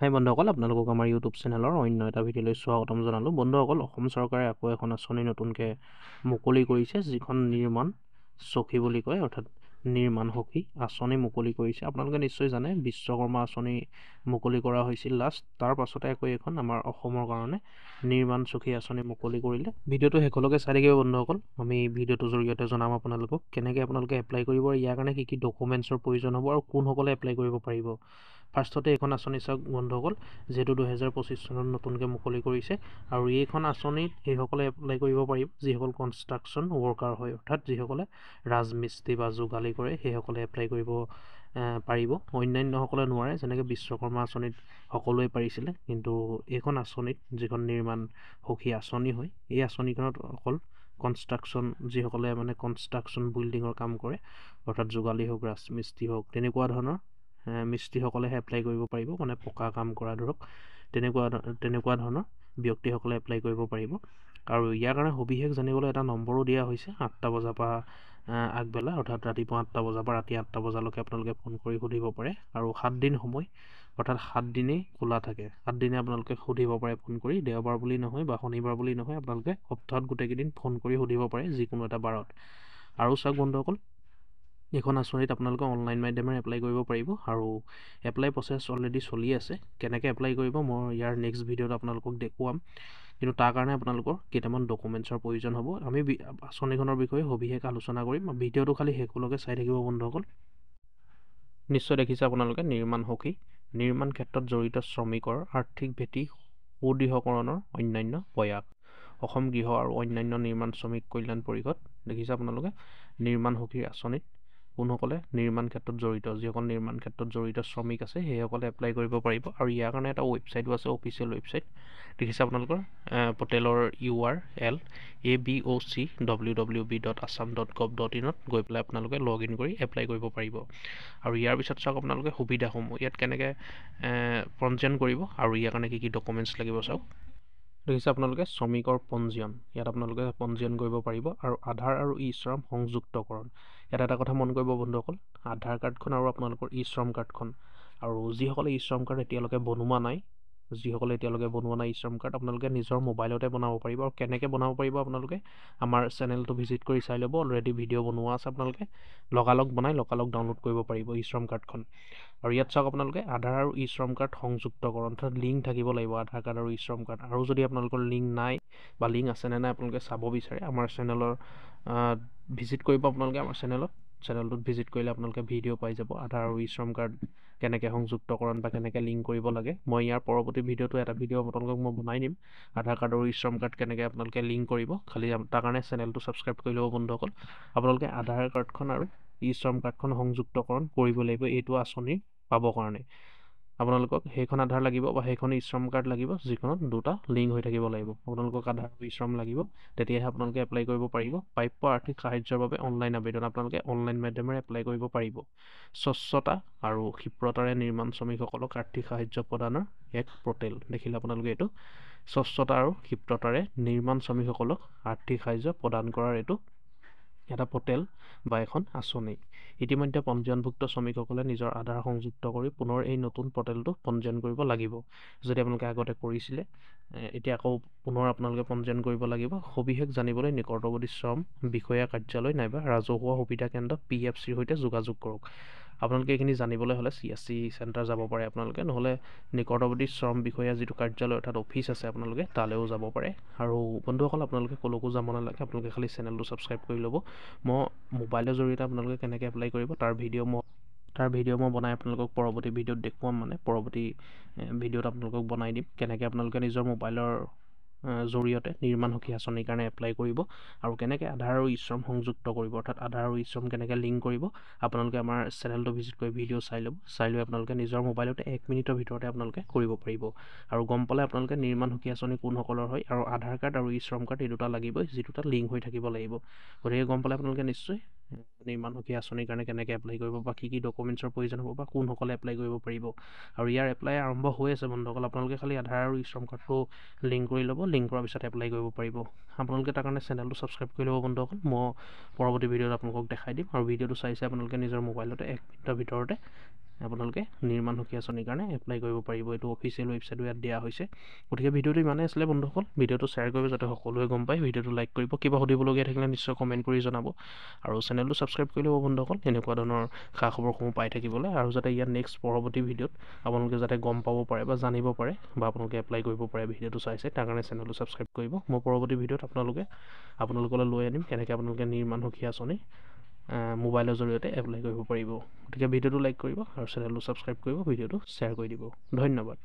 হাই বন্ধুসকল, আপোনালোকক আমাৰ ইউটিউব চেনেলৰ অন্য এটা ভিডিঅ'লৈ স্বাগতম জনালোঁ। বন্ধুসকল, অসম চৰকাৰে আকৌ এখন আঁচনি নতুনকৈ মুকলি কৰিছে, যিখন নিৰ্মাণ সখী বুলি কয়, অৰ্থাৎ নিৰ্মাণ সখী আঁচনি মুকলি কৰিছে। আপোনালোকে নিশ্চয় জানে, বিশ্বকৰ্মা আঁচনি মুকলি কৰা হৈছিল লাষ্ট। তাৰ পাছতে আকৌ এইখন আমাৰ অসমৰ কাৰণে নিৰ্মাণ সখী আঁচনি মুকলি কৰিলে। ভিডিঅ'টো শেষলৈকে চাই থাকিব বন্ধুসকল। আমি ভিডিঅ'টোৰ জৰিয়তে জনাম আপোনালোকক কেনেকৈ আপোনালোকে এপ্লাই কৰিব, আৰু ইয়াৰ কাৰণে কি ডকুমেণ্টছৰ প্ৰয়োজন হ'ব আৰু কোনসকলে এপ্লাই কৰিব পাৰিব। ফাৰ্ষ্টতে এইখন আঁচনি চাওক বন্ধুসকল, যিহেতু 2025 চনত নতুনকৈ মুকলি কৰিছে, আৰু এইখন আঁচনিত সেইসকলে এপ্লাই কৰিব পাৰিব যিসকল কনষ্ট্ৰাকশ্যন ৱৰ্কাৰ হয়, অৰ্থাৎ যিসকলে ৰাজমিস্ত্ৰী বা যোগালী কৰে, সেইসকলে এপ্লাই কৰিব পাৰিব। অন্যান্যসকলে নোৱাৰে, যেনেকৈ বিশ্বকৰ্মা আঁচনিত সকলোৱে পাৰিছিলে, কিন্তু এইখন আঁচনিত যিখন নিৰ্মাণ সখী আঁচনি হয়, এই আঁচনিখনত অকল কনষ্ট্ৰাকশ্যন, যিসকলে মানে কনষ্ট্ৰাকশ্যন বিল্ডিঙৰ কাম কৰে, অৰ্থাৎ যোগালী হওক, ৰাজমিস্ত্ৰী হওক, তেনেকুৱা ধৰণৰ মিস্ত্ৰীসকলেহে এপ্লাই কৰিব পাৰিব, মানে পকা কাম কৰা ধৰক তেনেকুৱা ধৰণৰ ব্যক্তিসকলে এপ্লাই কৰিব পাৰিব। আৰু ইয়াৰ কাৰণে সবিশেষ জানিবলৈ এটা নম্বৰো দিয়া হৈছে, 8টা বজাৰ পৰা আগবেলা, অৰ্থাৎ ৰাতিপুৱা 8টা বজাৰ পৰা ৰাতি 8টা বজালৈকে আপোনালোকে ফোন কৰি সুধিব পাৰে। আৰু 7 দিন সময়, অৰ্থাৎ 7 দিনেই খোলা থাকে। 7 দিনে আপোনালোকে সুধিব পাৰে ফোন কৰি, দেওবাৰ বুলি নহয় বা শনিবাৰ বুলি নহয়, আপোনালোকে সপ্তাহত গোটেইকেইদিন ফোন কৰি সুধিব পাৰে যিকোনো এটা বাৰত। আৰু চাওক বন্ধুসকল, এইখন আঁচনিত আপোনালোকে অনলাইন মাধ্যমেৰে এপ্লাই কৰিব পাৰিব, আৰু এপ্লাই প্ৰচেছ অলৰেডি চলি আছে। কেনেকৈ এপ্লাই কৰিব মই ইয়াৰ নেক্সট ভিডিঅ'ত আপোনালোকক দেখুৱাম, কিন্তু তাৰ কাৰণে আপোনালোকৰ কেইটামান ডকুমেণ্টছৰ প্ৰয়োজন হ'ব। আমি আঁচনিখনৰ বিষয়ে সবিশেষ আলোচনা কৰিম। ভিডিঅ'টো খালি শেষলৈকে চাই থাকিব বন্ধুসকল। নিশ্চয় দেখিছে আপোনালোকে, নিৰ্মাণ সখী, নিৰ্মাণ ক্ষেত্ৰত জড়িত শ্ৰমিকৰ আৰ্থিক ভেটি সুদৃঢ়কৰণৰ অন্যান্য প্ৰয়াস, অসম গৃহ আৰু অন্যান্য নিৰ্মাণ শ্ৰমিক কল্যাণ পৰিষদ। দেখিছে আপোনালোকে, নিৰ্মাণ সখীৰ আঁচনিত কোনসকলে নিৰ্মাণ ক্ষেত্ৰত জড়িত, যিসকল নিৰ্মাণ ক্ষেত্ৰত জড়িত শ্ৰমিক আছে, সেইসকলে এপ্লাই কৰিব পাৰিব। আৰু ইয়াৰ কাৰণে এটা ৱেবছাইটো আছে, অফিচিয়েল ৱেবছাইট। দেখিছে আপোনালোকৰ পৰ্টেলৰ URL abocwwb.assam.gov.in গৈ পেলাই আপোনালোকে লগ ইন কৰি এপ্লাই কৰিব পাৰিব। আৰু ইয়াৰ পিছত চাওক আপোনালোকে সুবিধাসমূহ, ইয়াত কেনেকৈ পঞ্জীয়ন কৰিব আৰু ইয়াৰ কাৰণে কি ডকুমেণ্টছ লাগিব চাওক। দেখিছে আপোনালোকে, শ্ৰমিকৰ পঞ্জীয়ন, ইয়াত আপোনালোকে পঞ্জীয়ন কৰিব পাৰিব। আৰু আধাৰ আৰু ই শ্ৰম সংযুক্তকৰণ, ইয়াত এটা কথা মন কৰিব বন্ধুসকল, আধাৰ কাৰ্ডখন আৰু আপোনালোকৰ ই শ্ৰম কাৰ্ডখন, আৰু যিসকলে ই শ্ৰম কাৰ্ড এতিয়ালৈকে বনোৱা নাই ই শ্ৰম কাৰ্ড আপোনালোকে নিজৰ মোবাইলতে বনাব পাৰিব। আৰু কেনেকৈ বনাব পাৰিব আপোনালোকে আমাৰ চেনেলটো ভিজিট কৰি চাই ল'ব, অলৰেডি ভিডিঅ' বনোৱা আছে। আপোনালোকে লগালগ বনাই লগালগ ডাউনলোড কৰিব পাৰিব ই শ্ৰম কাৰ্ডখন। আৰু ইয়াত চাওক আপোনালোকে, আধাৰ আৰু ই শ্ৰম কাৰ্ড সংযুক্তকৰণ, অৰ্থাৎ লিংক থাকিব লাগিব আধাৰ কাৰ্ড আৰু ই শ্ৰম কাৰ্ড। আৰু যদি আপোনালোকৰ লিংক নাই বা লিংক আছে নে নাই আপোনালোকে চাব বিচাৰে, আমাৰ চেনেলৰ ভিজিট কৰিব আপোনালোকে। আমাৰ চেনেলটোত ভিজিট কৰিলে আপোনালোকে ভিডিঅ' পাই যাব, আধাৰ আৰু ই শ্ৰম কাৰ্ড কেনেকৈ সংযুক্তকৰণ বা কেনেকৈ লিংক কৰিব লাগে। মই ইয়াৰ পৰৱৰ্তী ভিডিঅ'টো এটা ভিডিঅ' আপোনালোকক মই বনাই দিম, আধাৰ কাৰ্ড আৰু ই শ্ৰম কাৰ্ড কেনেকৈ আপোনালোকে লিংক কৰিব। খালি তাৰ কাৰণে চেনেলটো ছাবস্ক্ৰাইব কৰি ল'ব বন্ধুসকল। আপোনালোকে আধাৰ কাৰ্ডখন আৰু ই শ্ৰম কাৰ্ডখন সংযুক্তকৰণ কৰিব লাগিব এইটো আঁচনি পাবৰ কাৰণে। আপোনালোকক সেইখন আধাৰ লাগিব বা সেইখন ই শ্ৰম কাৰ্ড লাগিব, যিখনত দুটা লিংক হৈ থাকিব লাগিব। আপোনালোকক আধাৰ আৰু ই শ্ৰম লাগিব, তেতিয়াহে আপোনালোকে এপ্লাই কৰিব পাৰিব। প্ৰাপ্য আৰ্থিক সাহায্যৰ বাবে অনলাইন আবেদন আপোনালোকে অনলাইন মাধ্যমেৰে এপ্লাই কৰিব পাৰিব। স্বচ্ছতা আৰু ক্ষিপ্ৰতাৰে নিৰ্মাণ শ্ৰমিকসকলক আৰ্থিক সাহায্য প্ৰদানৰ এক পৰ্টেল। দেখিলে আপোনালোকে, এইটো স্বচ্ছতা আৰু ক্ষিপ্ৰতাৰে নিৰ্মাণ শ্ৰমিকসকলক আৰ্থিক সাহায্য প্ৰদান কৰাৰ এইটো এটা পৰ্টেল বা এখন আঁচনি। ইতিমধ্যে পঞ্জীয়নভুক্ত শ্ৰমিকসকলে নিজৰ আধাৰ সংযুক্ত কৰি পুনৰ এই নতুন পৰ্টেলটো পঞ্জীয়ন কৰিব লাগিব। যদি আপোনালোকে আগতে কৰিছিলে, এতিয়া আকৌ পুনৰ আপোনালোকে পঞ্জীয়ন কৰিব লাগিব। সবিশেষ জানিবলৈ নিকটৱৰ্তী শ্ৰম বিষয়া কাৰ্যালয় নাইবা ৰাজহুৱা সুবিধা কেন্দ্ৰ PFCৰ সৈতে যোগাযোগ কৰক। আপোনালোকে এইখিনি জানিবলৈ হ'লে CSC চেণ্টাৰ যাব পাৰে আপোনালোকে, নহ'লে নিকটৱৰ্তী শ্ৰম বিষয়া যিটো কাৰ্যালয় অৰ্থাৎ অফিচ আছে আপোনালোকে তালৈও যাব পাৰে। আৰু বন্ধুসকল, আপোনালোকে ক'লৈকো যাব নালাগে, আপোনালোকে খালি চেনেলটো ছাবস্ক্ৰাইব কৰি ল'ব। মই মোবাইলৰ জৰিয়তে আপোনালোকে কেনেকৈ এপ্লাই কৰিব তাৰ ভিডিঅ' মই বনাই আপোনালোকক পৰৱৰ্তী ভিডিঅ'ত দেখুৱাম, মানে পৰৱৰ্তী ভিডিঅ'ত আপোনালোকক বনাই দিম কেনেকৈ আপোনালোকে নিজৰ মোবাইলৰ জৰিয়তে নিৰ্মাণ সখী আঁচনিৰ কাৰণে এপ্লাই কৰিব, আৰু কেনেকৈ আধাৰ আৰু ই শ্ৰম সংযুক্ত কৰিব, অৰ্থাৎ আধাৰ আৰু ই শ্ৰম কেনেকৈ লিংক কৰিব। আপোনালোকে আমাৰ চেনেলটো ভিজিট কৰি ভিডিঅ' চাই ল'ব, চাই লৈ আপোনালোকে নিজৰ মোবাইলতে 1 মিনিটৰ ভিতৰতে আপোনালোকে কৰিব পাৰিব। আৰু গম পালে আপোনালোকে নিৰ্মাণ সখী আঁচনি কোনসকলৰ হয়, আৰু আধাৰ কাৰ্ড আৰু ই শ্ৰম কাৰ্ড এই দুটা লাগিবই, যি দুটা লিংক হৈ থাকিব লাগিব। গতিকে গম পালে আপোনালোকে নিশ্চয় নিৰ্মাণ সখী আঁচনিৰ কাৰণে কেনেকৈ এপ্লাই কৰিব বা কি ডকুমেণ্টছৰ প্ৰয়োজন হ'ব বা কোনসকলে এপ্লাই কৰিব পাৰিব। আৰু ইয়াৰ এপ্লাই আৰম্ভ হৈ আছে বন্ধুসকল, আপোনালোকে খালি আধাৰ আৰু ই শ্ৰম কাৰ্ডটো লিংক কৰি ল'ব, লিংক কৰাৰ পিছত এপ্লাই কৰিব পাৰিব। আপোনালোকে তাৰ কাৰণে চেনেলটো ছাবস্ক্ৰাইব কৰি ল'ব বন্ধুসকল। মই পৰৱৰ্তী ভিডিঅ'ত আপোনালোকক দেখাই দিম, আৰু ভিডিঅ'টো চাই আপোনালোকে নিজৰ মোবাইলতে 1 মিনিটৰ ভিতৰতে আপোনালোকে নিৰ্মাণ সুখী আঁচনিৰ কাৰণে এপ্লাই কৰিব পাৰিব। এইটো অফিচিয়েল ৱেবছাইটো ইয়াত দিয়া হৈছে। গতিকে ভিডিঅ'টো ইমানেই আছিলে বন্ধুসকল। ভিডিঅ'টো শ্বেয়াৰ কৰিব যাতে সকলোৱে গম পায়। ভিডিঅ'টো লাইক কৰিব। কিবা সুধিবলগীয়া থাকিলে নিশ্চয় কমেণ্ট কৰি জনাব আৰু চেনেলটো ছাবস্ক্ৰাইব কৰি ল'ব বন্ধুসকল এনেকুৱা ধৰণৰ খা খবৰসমূহ পাই থাকিবলৈ, আৰু যাতে ইয়াত নেক্সট পৰৱৰ্তী ভিডিঅ'ত আপোনালোকে যাতে গম পাব পাৰে বা জানিব পাৰে বা আপোনালোকে এপ্লাই কৰিব পাৰে ভিডিঅ'টো চাইছে, তাৰ কাৰণে চেনেলটো ছাবস্ক্ৰাইব কৰিব। মই পৰৱৰ্তী ভিডিঅ'ত আপোনালোকলৈ লৈ আনিম কেনেকৈ আপোনালোকে নিৰ্মাণ সুখী আঁচনি মোবাইলৰ জৰিয়তে এপ্লাই কৰিব পাৰিব। গতিকে ভিডিঅ'টো লাইক কৰিব আৰু চেনেলটো ছাবস্ক্ৰাইব কৰিব, ভিডিঅ'টো শ্বেয়াৰ কৰি দিব। ধন্যবাদ।